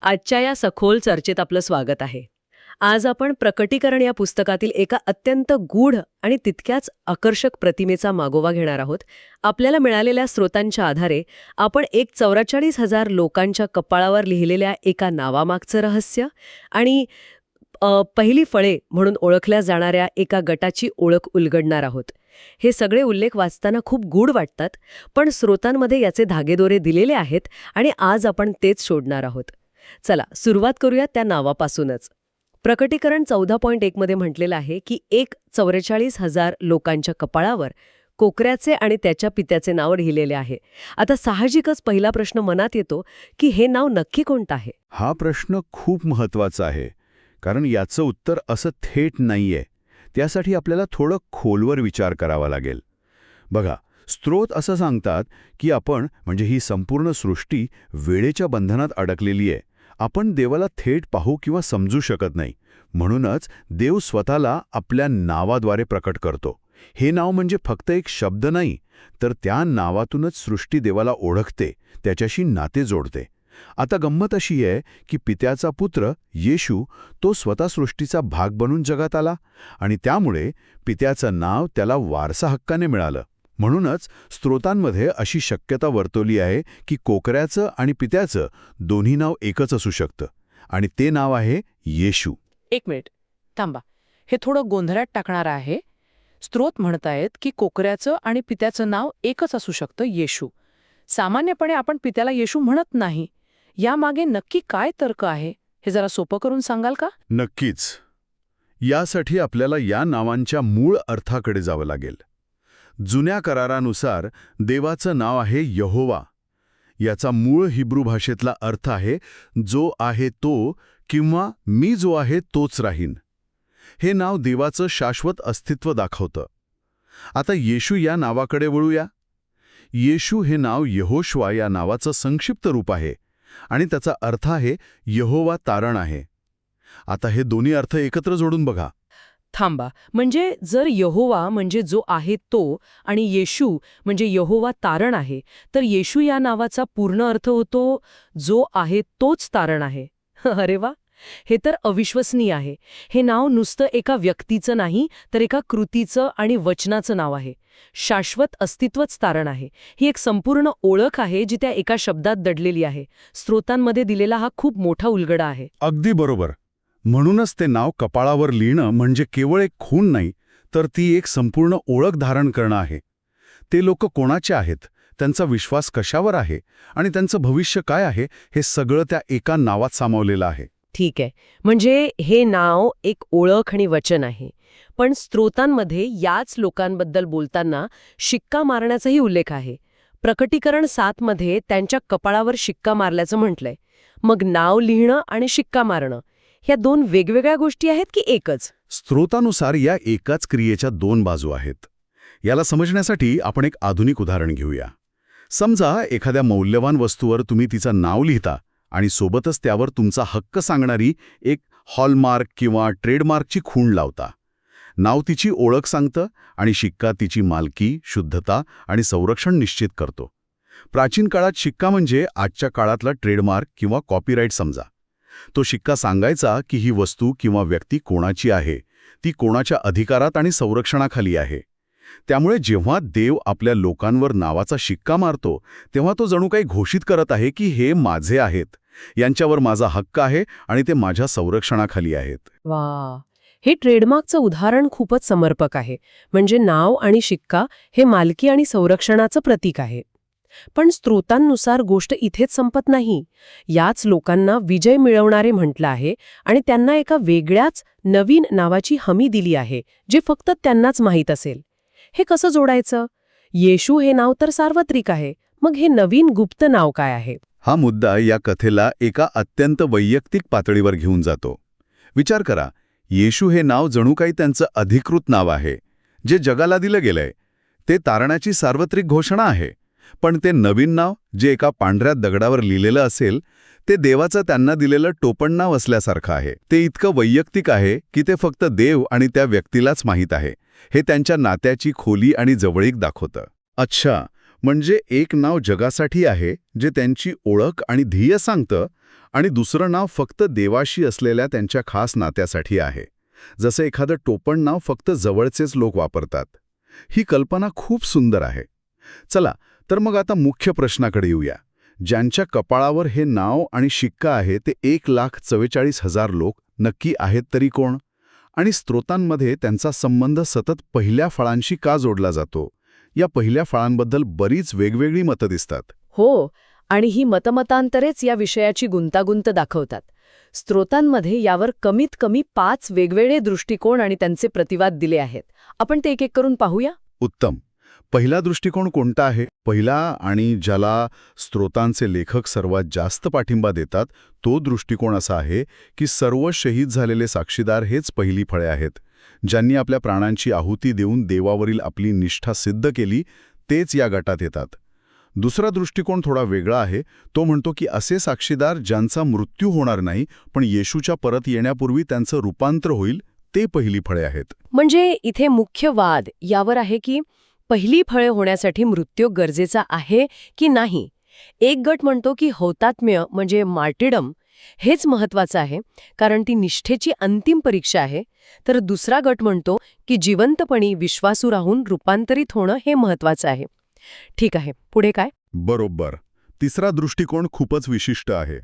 आजच्या या सखोल चर्चेत आपलं स्वागत आहे. आज आपण प्रकटीकरण या पुस्तकातील एका अत्यंत गूढ आणि तितक्याच आकर्षक प्रतिमेचा मागोवा घेणार आहोत. आपल्याला मिळालेल्या स्रोतांच्या आधारे आपण एक 44,000 लोकांच्या कपाळावर लिहिलेल्या एका नावामागचं रहस्य आणि पहिली फळे म्हणून ओळखल्या जाणाऱ्या एका गटाची ओळख उलगडणार आहोत. हे सगळे उल्लेख वाचताना खूप गूढ वाटतात, पण स्रोतांमध्ये याचे धागेदोरे दिलेले आहेत आणि आज आपण तेच शोधणार आहोत. चला सुरुवात करूया त्या नावापासूनच. प्रकटीकरण 14.1 मध्ये म्हटलेलं आहे की एक 44,000 लोकांच्या कपाळावर कोकऱ्याचे आणि त्याच्या पित्याचे नाव लिहिलेले आहे. आता साहजिकच पहिला प्रश्न मनात येतो की हे नाव नक्की कोणतं आहे. हा प्रश्न खूप महत्वाचा आहे, कारण याचं उत्तर असं थेट नाहीये. त्यासाठी आपल्याला थोडं खोलवर विचार करावा लागेल. बघा, स्रोत असं सांगतात की आपण म्हणजे ही संपूर्ण सृष्टी वेळेच्या बंधनात अडकलेली आहे. आपण देवाला थेट पाहू किंवा समजू शकत नाही. म्हणूनच देव स्वतःला आपल्या नावाद्वारे प्रकट करतो. हे नाव म्हणजे फक्त एक शब्द नाही, तर त्या नावातूनच सृष्टी देवाला ओळखते, त्याच्याशी नाते जोडते. आता गंमत अशी आहे की पित्याचा पुत्र येशू तो स्वतः सृष्टीचा भाग बनून जगात आला आणि त्यामुळे पित्याचं नाव त्याला वारसा हक्काने मिळालं. म्हणूनच स्रोतांमध्ये अशी शक्यता वर्तवली आहे की कोकऱ्याचं आणि पित्याचं दोन्ही नाव एकच असू शकतं आणि ते नाव आहे येशू. एक मिनिट थांबा, हे थोडं गोंधळात टाकणारं आहे. स्रोत म्हणतायत की कोकऱ्याचं आणि पित्याचं नाव एकच असू शकतं, येशू. सामान्यपणे आपण पित्याला येशू म्हणत नाही. यामागे नक्की काय तर्क आहे हे जरा सोपं करून सांगाल का? नक्कीच. यासाठी आपल्याला या नावांच्या मूळ अर्थाकडे जावं लागेल. जुन्या करारानुसार देवाचं नाव आहे यहोवा. याचा मूळ हिब्रू भाषेतला अर्थ आहे जो आहे तो किंवा मी जो आहे तोच राहीन. हे नाव देवाचं शाश्वत अस्तित्व दाखवतं. आता येशू या नावाकडे वळूया. येशू हे नाव यहोशवा या नावाचं संक्षिप्त रूप आहे आणि त्याचा अर्थ आहे यहोवा तारण आहे. आता हे दोन्ही अर्थ एकत्र जोडून बघा. थांबा, म्हणजे जर यहोवा म्हणजे जो आहे तो आणि येशू म्हणजे यहोवा तारण आहे, तर येशू या नावाचा पूर्ण अर्थ होतो जो आहे तोच तारण आहे. अरे वा, हे तर अविश्वसनीय आहे. हे नाव नुसतं एका व्यक्तीचं नाही, तर एका कृतीचं आणि वचनाचं नाव आहे. शाश्वत अस्तित्वच तारण आहे. ही एक संपूर्ण ओळख आहे जी त्या एका शब्दात दडलेली आहे. स्रोतांमध्ये दिलेला हा खूप मोठा उलगडा आहे. अगदी बरोबर. म्हणूनच ते नाव कपाळावर लिहिणं म्हणजे केवळ एक खूण नाही, तर ती एक संपूर्ण ओळख धारण करणं आहे. ते लोक कोणाचे आहेत, त्यांचा विश्वास कशावर आहे आणि त्यांचं भविष्य काय आहे, हे सगळं त्या एका नावात सामावलेलं आहे. ठीक आहे, म्हणजे हे नाव एक ओळख आणि वचन आहे. पण स्रोतांमध्ये याच लोकांबद्दल बोलताना शिक्का मारण्याचाही उल्लेख आहे. प्रकटीकरण 7 मध्ये त्यांच्या कपाळावर शिक्का मारल्याचं म्हटलंय. मग नाव लिहिणं आणि शिक्का मारणं ह्या दोन वेगवेगळ्या गोष्टी आहेत की एकच? स्रोतानुसार या एकाच क्रियेच्या दोन बाजू आहेत. याला समजण्यासाठी आपण एक आधुनिक उदाहरण घेऊया. समजा एखाद्या मौल्यवान वस्तूवर तुम्ही तिचं नाव लिहिता आणि सोबतच त्यावर तुमचा हक्क सांगणारी एक हॉलमार्क किंवा ट्रेडमार्कची खूण लावता. नाव तिची ओळख सांगतं आणि शिक्का तिची मालकी, शुद्धता आणि संरक्षण निश्चित करतो. प्राचीन काळात शिक्का म्हणजे आजच्या काळातला ट्रेडमार्क किंवा कॉपीराईट समजा. तो शिक्का सांगायचा की ही वस्तू किंवा व्यक्ती कोणाची आहे, ती कोणाच्या अधिकारात आणि संरक्षणाखाली आहे. त्यामुळे जेव्हा देव आपल्या लोकांवर नावाचा शिक्का मारतो, तेव्हा तो जणू काही घोषित करत आहे की हे माझे आहेत, यांच्यावर माझा हक्क आहे आणि ते माझ्या संरक्षणाखाली आहेत. वा, हे ट्रेडमार्कचं उदाहरण खूपच समर्पक आहे. म्हणजे नाव आणि शिक्का हे मालकी आणि संरक्षणाचं प्रतीक आहे. पण स्रोतांनुसार गोष्ट इथेच संपत नाही. याच लोकांना विजय मिळवणारे म्हटलं आहे आणि त्यांना एका वेगळ्याच नवीन नावाची हमी दिली आहे, जे फक्त त्यांनाच माहीत असेल. हे कसं जोडायचं? येशू हे नाव तर सार्वत्रिक आहे, मग हे नवीन गुप्त नाव काय आहे? हा मुद्दा या कथेला एका अत्यंत वैयक्तिक पातळीवर घेऊन जातो. विचार करा, येशू हे नाव जणू काही त्यांचं अधिकृत नाव आहे, जे जगाला दिलं गेलंय. ते तारणाची सार्वत्रिक घोषणा आहे. पण ते नवीन नाव, जे एका पांढऱ्या दगडावर लिहिलेलं असेल, ते देवाचं त्यांना दिलेलं टोपण नाव असल्यासारखं आहे. ते इतकं वैयक्तिक आहे की ते फक्त देव आणि त्या व्यक्तीलाच माहीत आहे. हे त्यांच्या नात्याची खोली आणि जवळीक दाखवतं. अच्छा, म्हणजे एक नाव जगासाठी आहे, जे त्यांची ओळख आणि ध्येय सांगतं, आणि दुसरं नाव फक्त देवाशी असलेल्या त्यांच्या खास नात्यासाठी आहे. जसं एखादं टोपण नाव फक्त जवळचेच लोक वापरतात. ही कल्पना खूप सुंदर आहे. चला तर मग आता मुख्य प्रश्नाकडे येऊया. ज्यांच्या कपाळावर हे नाव आणि शिक्का आहे ते 1,44,000 लोक नक्की आहेत तरी कोण? आणि स्त्रोतांमध्ये त्यांचा संबंध सतत पहिल्या फळांशी का जोडला जातो? या पहिल्या फळांबद्दल बरीच वेगवेगळी मतं दिसतात. हो, आणि ही मतमतांतरेच या विषयाची गुंतागुंत दाखवतात. स्त्रोतांमध्ये यावर कमीत कमी 5 वेगवेगळे दृष्टिकोन आणि त्यांचे प्रतिवाद दिले आहेत. आपण ते एक एक करून पाहूया. उत्तम. पहिला दृष्टिकोन कोणता आहे? पहिला आणि ज्याला स्त्रोतांचे लेखक सर्वात जास्त पाठिंबा देतात तो दृष्टिकोन असा आहे की सर्व शहीद झालेले साक्षीदार हेच पहिली फळे आहेत. ज्यांनी आपल्या प्राणांची आहुती देऊन देवावरील आपली निष्ठा सिद्ध केली तेच या गटात येतात. दुसरा दृष्टिकोन थोडा वेगळा आहे. तो म्हणतो की असे साक्षीदार ज्यांचा मृत्यू होणार नाही पण येशूच्या परत येण्यापूर्वी त्यांचं रूपांतर होईल ते पहिली फळे आहेत. म्हणजे इथे मुख्य वाद यावर आहे की पहिली फळे होण्यासाठी मृत्यू गरजेचा आहे की नाही. एक गट म्हणतो की हौतात्म्य म्हणजे मार्टिडम हेच महत्वाचं आहे कारण ती निष्ठेची अंतिम परीक्षा आहे. तर दुसरा गट म्हणतो की जिवंतपणी विश्वासू राहून रूपांतरित होणं हे महत्वाचं आहे. ठीक आहे, पुढे काय? बरोबर. तिसरा दृष्टिकोन खूपच विशिष्ट आहे.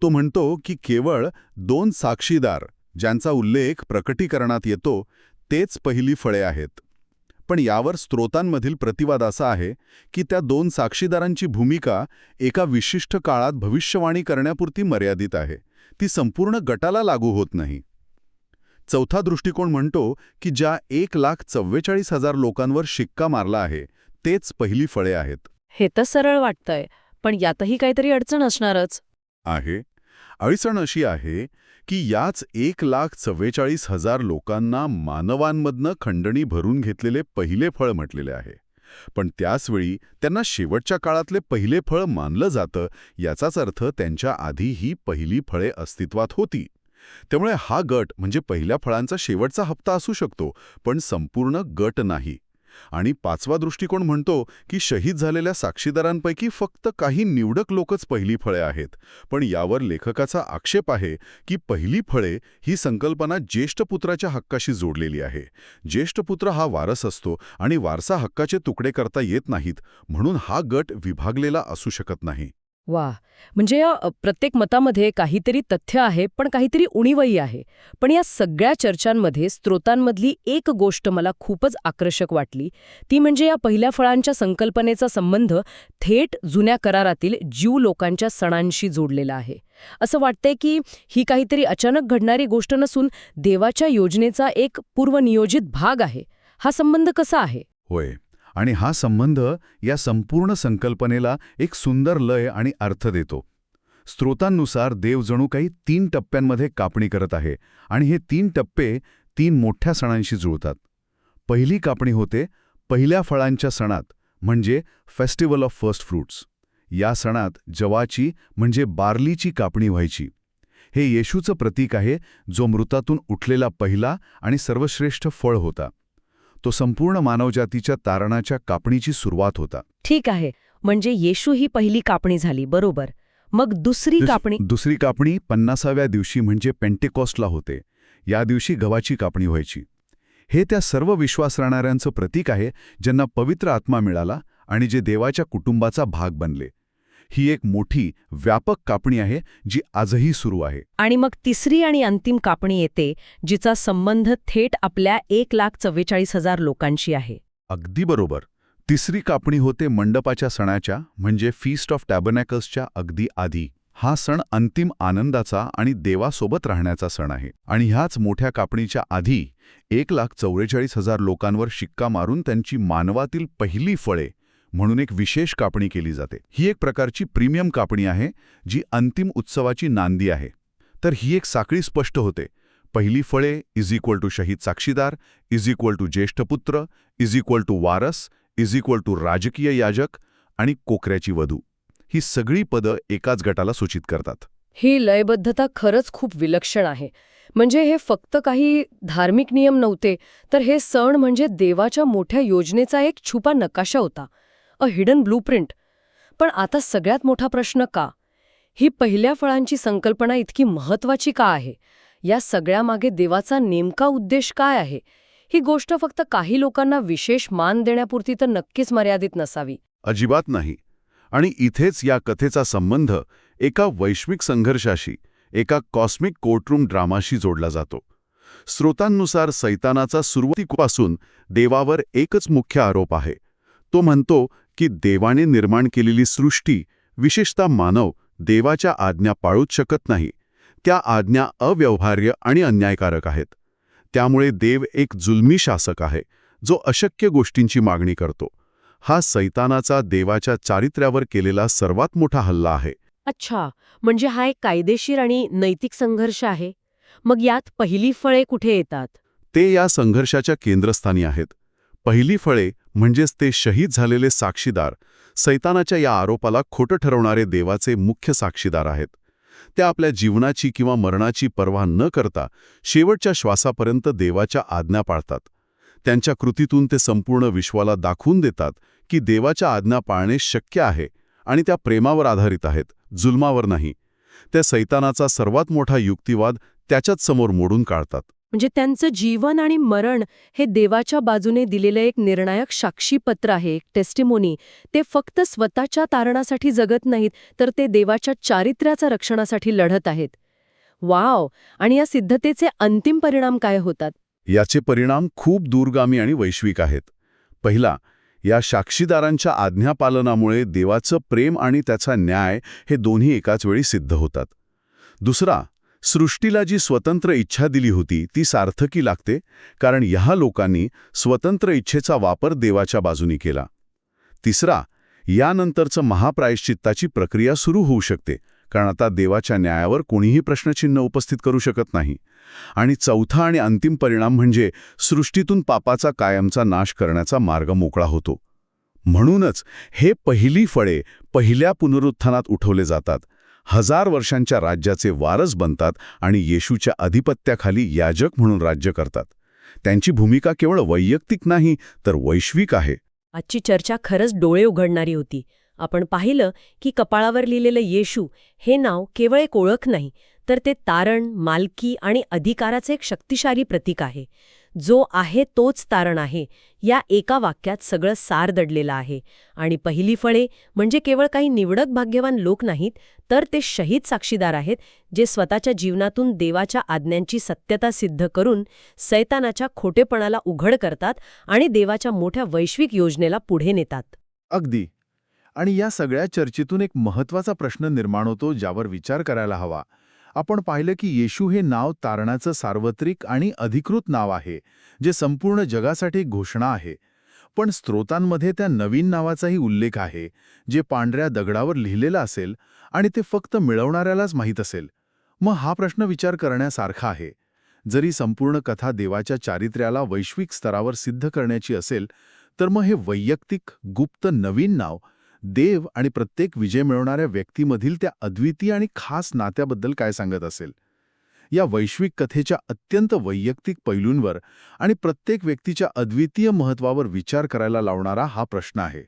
तो म्हणतो की केवळ 2 साक्षीदार ज्यांचा उल्लेख प्रकटीकरणात येतो तेच पहिली फळे आहेत. पण यावर स्त्रोतांमधील प्रतिवाद असा आहे की त्या 2 साक्षीदारांची भूमिका एका विशिष्ट काळात भविष्यवाणी करण्यापुरती मर्यादित आहे. ती संपूर्ण गटाला लागू होत नाही. चौथा दृष्टिकोन म्हणतो की ज्या 1,44,000 लोकांवर शिक्का मारला आहे तेच पहिली फळे आहेत. हे तर सरळ वाटतंय, पण यातही काहीतरी अडचण असणारच आहे. अडचण अशी आहे की याच 1,44,000 लोकांना मानवांमधनं खंडणी भरून घेतलेले पहिले फळ म्हटलेले आहे. पण त्याचवेळी त्यांना शेवटच्या काळातले पहिले फळ मानलं जातं. याचाच अर्थ त्यांच्या आधी ही पहिली फळे अस्तित्वात होती. त्यामुळे हा गट म्हणजे पहिल्या फळांचा शेवटचा हप्ता असू शकतो पण संपूर्ण गट नाही. आणि पाचवा दृष्टिकोन म्हणतो की शहीद झालेल्या साक्षीदारांपैकी फक्त काही निवडक लोकच पहिली फळे आहेत. पण यावर लेखकाचा आक्षेप आहे की पहिली फळे ही संकल्पना ज्येष्ठ पुत्राच्या हक्काशी जोडलेली आहे. ज्येष्ठ पुत्र हा वारस असतो आणि वारसा हक्काचे तुकडे करता येत नाहीत म्हणून हा गट विभागलेला असू शकत नाही. वा, म्हणजे या प्रत्येक मतामध्ये काहीतरी तथ्य आहे पण काहीतरी उणीवही आहे. पण या सगळ्या चर्चांमध्ये स्त्रोतांमधली एक गोष्ट मला खूपच आकर्षक वाटली. ती म्हणजे या पहिल्या फळांच्या संकल्पनेचा संबंध थेट जुन्या करारातील ज्यू लोकांच्या सणांशी जोडलेला आहे. असं वाटतंय की ही काहीतरी अचानक घडणारी गोष्ट नसून देवाच्या योजनेचा एक पूर्वनियोजित भाग आहे. हा संबंध कसा आहे? होय. आणि हा संबंध या संपूर्ण संकल्पनेला एक सुंदर लय आणि अर्थ देतो. स्त्रोतांनुसार देव जणू काही 3 टप्प्यांमध्ये कापणी करत आहे आणि हे 3 टप्पे 3 मोठ्या सणांशी जुळतात. पहिली कापणी होते पहिल्या फळांच्या सणात म्हणजे फेस्टिवल ऑफ फर्स्ट फ्रूट्स. या सणात जवाची म्हणजे बार्लीची कापणी व्हायची. हे येशूचं प्रतीक आहे जो मृतातून उठलेला पहिला आणि सर्वश्रेष्ठ फळ होता. तो संपूर्ण मानवजातीच्या तारणाच्या कापणीची सुरुवात होता. ठीक आहे, म्हणजे येशू ही पहिली कापणी झाली, बरोबर. मग दुसरी कापणी 50व्या दिवशी म्हणजे पेंटेकॉस्टला होते. या दिवशी गव्हाची कापणी व्हायची. हे त्या सर्व विश्वास राहणाऱ्यांचं प्रतीक आहे ज्यांना पवित्र आत्मा मिळाला आणि जे देवाच्या कुटुंबाचा भाग बनले. ही एक मोठी व्यापक कापणी आहे जी आजही सुरू आहे. आणि मग तिसरी आणि अंतिम कापणी येते जिचा संबंध थेट आपल्या 1,44,000 लोकांशी आहे. अगदी बरोबर. तिसरी कापणी होते मंडपाच्या सणाच्या म्हणजे फीस्ट ऑफ टॅबरनॅकल्सच्या अगदी आधी. हा सण अंतिम आनंदाचा आणि देवासोबत राहण्याचा सण आहे. आणि ह्याच मोठ्या कापणीच्या आधी 1,44,000 लोकांवर शिक्का मारून त्यांची मानवातील पहिली फळे म्हणून एक विशेष कापणी केली जाते. ही एक प्रकारची प्रीमियम कापणी आहे जी अंतिम उत्सवाची नांदी आहे. तर ही एक साखळी स्पष्ट होते. पहिली फळे इज इक्वल टू शहीद साक्षीदार इज इक्वल टू ज्येष्ठ पुत्र इज इक्वल टू वारस इज इक्वल टू राजकीय याजक आणि कोकऱ्याची वधू. ही सगळी पदं एकाच गटाला सूचित करतात. ही लयबद्धता खरंच खूप विलक्षण आहे. म्हणजे हे फक्त काही धार्मिक नियम नव्हते, तर हे सण म्हणजे देवाच्या मोठ्या योजनेचा एक छुपा नकाशा होता, अ हिडन ब्लूप्रिंट. पण आता सगळ्यात मोठा प्रश्न का? ही पहिल्या फळांची संकल्पना इतकी महत्वाची का आहे? या सगळ्यामागे देवाचा नेमका उद्देश काय आहे? ही गोष्ट फक्त काही लोकांना विशेष मान देण्यापुरती तर नक्कीच मर्यादित नसावी. अजिबात नाही. आणि इथेच या कथेचा संबंध एका वैश्विक संघर्षाशी, एका कॉस्मिक कोर्टरूम ड्रामाशी जोडला जातो. स्रोतांनुसार सैतानाचा सुरुवातीपासून देवावर एकच मुख्य आरोप आहे. तो म्हणतो की देवाने निर्माण केलेली सृष्टी, विशेषतः मानव, देवाच्या आज्ञा पाळूच शकत नाही. त्या आज्ञा अव्यवहार्य आणि अन्यायकारक आहेत. त्यामुळे देव एक जुलमी शासक आहे, जो अशक्य गोष्टींची मागणी करतो. हा सैतानाचा देवाच्या चारित्र्यावर केलेला सर्वात मोठा हल्ला आहे. अच्छा, म्हणजे हा एक कायदेशीर आणि नैतिक संघर्ष आहे. मग यात पहिली फळे कुठे येतात? ते या संघर्षाच्या केंद्रस्थानी आहेत. पहिली फळे म्हणजेच ते शहीद झालेले साक्षीदार, सैतानाच्या या आरोपाला खोटं ठरवणारे देवाचे मुख्य साक्षीदार आहेत. ते आपल्या जीवनाची किंवा मरणाची पर्वा न करता शेवटच्या श्वासापर्यंत देवाच्या आज्ञा पाळतात. त्यांच्या कृतीतून ते संपूर्ण विश्वाला दाखवून देतात की देवाच्या आज्ञा पाळणे शक्य आहे आणि त्या प्रेमावर आधारित आहेत, जुलमावर नाही. त्या सैतानाचा सर्वात मोठा युक्तिवाद त्याच्याच समोर मोडून काढतात. म्हणजे त्यांचं जीवन आणि मरण हे देवाच्या बाजूने दिलेलं एक निर्णायक साक्षीपत्र आहे, एक टेस्टिमोनी. ते फक्त स्वतःच्या तारणासाठी जगत नाहीत, तर ते देवाच्या चारित्र्याच्या रक्षणासाठी लढत आहेत. वाव! आणि या सिद्धतेचे अंतिम परिणाम काय होतात? याचे परिणाम खूप दूरगामी आणि वैश्विक आहेत. पहिला, या साक्षीदारांच्या आज्ञापालनामुळे देवाचं प्रेम आणि त्याचा न्याय हे दोन्ही एकाच वेळी सिद्ध होतात. दुसरा, सृष्टीला जी स्वतंत्र इच्छा दिली होती ती सार्थकी लागते, कारण ह्या लोकांनी स्वतंत्र इच्छेचा वापर देवाच्या बाजूनी केला. तिसरा, यानंतरचं महाप्रायश्चित्ताची प्रक्रिया सुरू होऊ शकते, कारण आता देवाच्या न्यायावर कोणीही प्रश्नचिन्ह उपस्थित करू शकत नाही. आणि चौथा आणि अंतिम परिणाम म्हणजे सृष्टीतून पापाचा कायमचा नाश करण्याचा मार्ग मोकळा होतो. म्हणूनच हे पहिली फळे पहिल्या पुनरुत्थानात उठवले जातात, 1000 वर्षांच्या राज्याचे वारस बनतात आणि येशूच्या अधिपत्याखाली याजक म्हणून राज्य करतात. त्यांची भूमिका केवळ वैयक्तिक नाही तर वैश्विक आहे. आजची चर्चा खरंच डोळे उघडणारी होती. आपण पाहिलं की कपाळावर लिहिलेलं येशू हे नाव केवळ एक ओळख नाही, तर ते तारण, मालकी आणि अधिकाराचे एक शक्तिशाली प्रतीक आहे. जो आहे तोच तारण आहे, या एका वाक्यात सगळं सार दडलेलं आहे. आणि पहिली फळे म्हणजे केवळ काही निवडक भाग्यवान लोक नाहीत, तर ते शहीद साक्षीदार आहेत, जे स्वतःच्या जीवनातून देवाच्या आज्ञांची सत्यता सिद्ध करून सैतानाच्या खोटेपणाला उघड करतात आणि देवाच्या मोठ्या वैश्विक योजनेला पुढे नेतात. अगदी. आणि या सगळ्या चर्चेतून एक महत्त्वाचा प्रश्न निर्माण होतो, ज्यावर विचार करायला हवा. आपण पाहिलं की येशू हे नाव तारणाचं सार्वत्रिक आणि अधिकृत नाव आहे, जे संपूर्ण जगासाठी एक घोषणा आहे. पण स्रोतांमध्ये त्या नवीन नावाचाही उल्लेख आहे, जे पांढऱ्या दगडावर लिहिलेलं असेल आणि ते फक्त मिळवणाऱ्यालाच माहीत असेल. मग हा प्रश्न विचार करण्यासारखा आहे. जरी संपूर्ण कथा देवाच्या चारित्र्याला वैश्विक स्तरावर सिद्ध करण्याची असेल, तर मग हे वैयक्तिक, गुप्त नवीन नाव देव आणि प्रत्येक विजय मिळवणाऱ्या व्यक्तीमधील त्या अद्वितीय आणि खास नात्याबद्दल काय सांगत असेल? या वैश्विक कथेच्या अत्यंत वैयक्तिक पैलूंवर आणि प्रत्येक व्यक्तीच्या अद्वितीय महत्त्वावर विचार करायला लावणारा हा प्रश्न आहे.